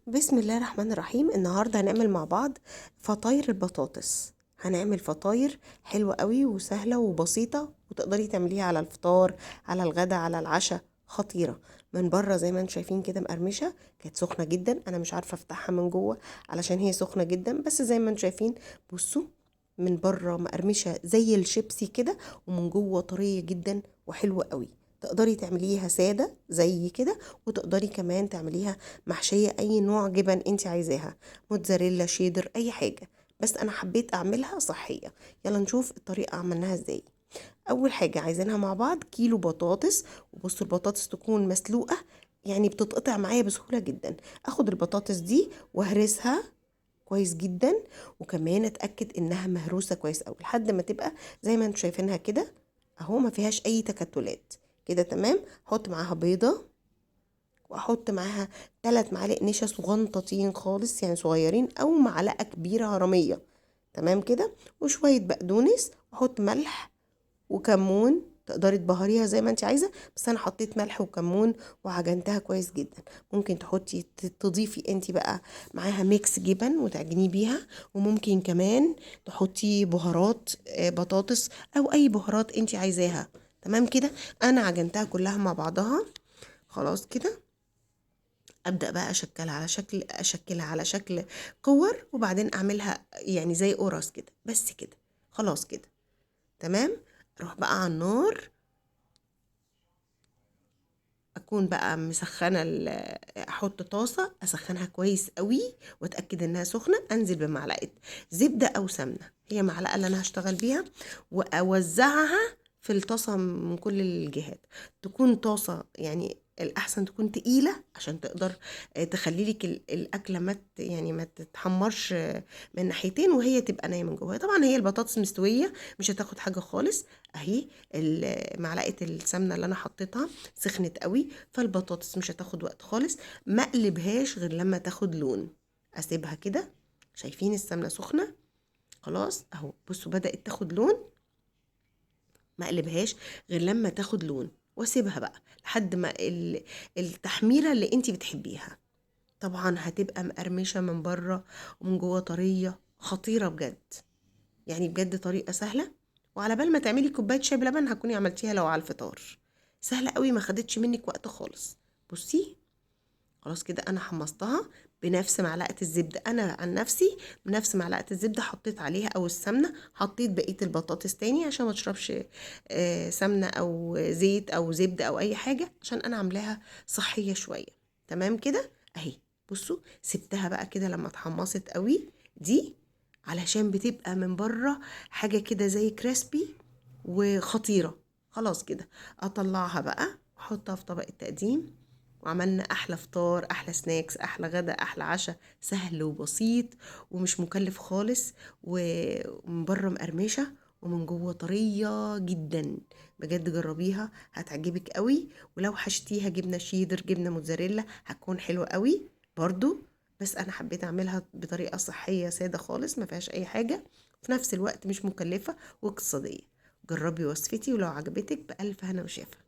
بسم الله الرحمن الرحيم. النهاردة هنعمل مع بعض فطاير البطاطس. هنعمل فطاير حلوة قوي وسهلة وبسيطة، وتقدري تعمليها على الفطار، على الغدا، على العشاء. خطيرة من بره زي ما انتم شايفين كده مقرمشة، كانت سخنة جدا. انا مش عارفة افتحها من جوه علشان هي سخنة جدا، بس زي ما انتم شايفين بصوا، من بره مقرمشة زي الشيبسي كده، ومن جوه طرية جدا وحلوة قوي. تقدري تعمليها سادة زي كده، وتقدري كمان تعمليها محشية أي نوع جبن انت عايزاها، موتزاريلا، شيدر، أي حاجة. بس أنا حبيت أعملها صحية. يلا نشوف الطريقة عملناها ازاي. أول حاجة عايزينها مع بعض كيلو بطاطس. وبصوا البطاطس تكون مسلوقة، يعني بتتقطع معايا بسهولة جدا. أخد البطاطس دي وهرسها كويس جدا، وكمان اتأكد انها مهروسة كويس أوي لحد ما تبقى زي ما انتم شايفينها كده اهو، ما فيهاش اي تكتلات. كده تمام. حط معاها بيضة، واحط معاها 3 معالق نشا صغنطتين خالص، يعني صغيرين، او معلقه كبيره هرميه. تمام كده. وشويه بقدونس، واحط ملح وكمون. تقدري تبهريها زي ما انت عايزه، بس انا حطيت ملح وكمون وعجنتها كويس جدا. ممكن تحطي تضيفي انت بقى معاها ميكس جبن وتعجنيه بيها، وممكن كمان تحطي بهارات بطاطس، او اي بهارات انت عايزاها. تمام كده. انا عجنتها كلها مع بعضها خلاص كده. ابدا بقى اشكلها على شكل كور، وبعدين اعملها يعني زي قرص كده، بس كده خلاص كده تمام. اروح بقى على النار، اكون بقى مسخنه احط طاسه اسخنها كويس قوي، واتاكد انها سخنه. انزل بمعلقه زبده او سمنه، هي معلقه اللي انا هشتغل بيها، واوزعها في الطاسه من كل الجهات. تكون طاسه يعني الاحسن تكون تقيله عشان تقدر تخلي لك الاكله يعني ما تتحمرش من ناحيتين، وهي تبقى نايه من جوه. طبعا هي البطاطس مستويه، مش هتاخد حاجه خالص. اهي معلقه السمنه اللي انا حطيتها سخنت قوي، فالبطاطس مش هتاخد وقت خالص. ما اقلبهاش غير لما تاخد لون. اسيبها كده. شايفين السمنه سخنه خلاص اهو، بصوا بدأت تاخد لون. ما اقلبهاش غير لما تاخد لون، واسيبها بقى لحد ما التحميره اللي انتي بتحبيها. طبعا هتبقى مقرمشه من بره ومن جوه طريه، خطيره بجد. يعني بجد طريقه سهله، وعلى بال ما تعملي كوبايه شاي بلبن هتكوني عملتيها لو على الفطار. سهله قوي، ما خدتش منك وقت خالص. بصي خلاص كده انا حمصتها بنفس معلقه الزبده. انا عن نفسي بنفس معلقه الزبده حطيت عليها، او السمنه حطيت بقيه البطاطس تاني عشان ما تشربش سمنه او زيت او زبده او اي حاجه، عشان انا عاملاها صحيه شويه. تمام كده اهي. بصوا سبتها بقى كده لما اتحمصت قوي دي، علشان بتبقى من بره حاجه كده زي كريسبي وخطيره. خلاص كده اطلعها بقى واحطها في طبق التقديم، وعملنا احلى فطار، احلى سناكس، احلى غدا، احلى عشاء، سهل وبسيط ومش مكلف خالص، ومن بره مقرمشه ومن جوه طريه جدا. بجد جربيها هتعجبك قوي. ولو حشتيها جبنه شيدر، جبنه موتزاريلا، هتكون حلوه قوي برضو. بس انا حبيت اعملها بطريقه صحيه ساده خالص، ما فيهاش اي حاجه، في نفس الوقت مش مكلفه واقتصاديه. جربي وصفتي، ولو عجبتك بألف هنا وشفا.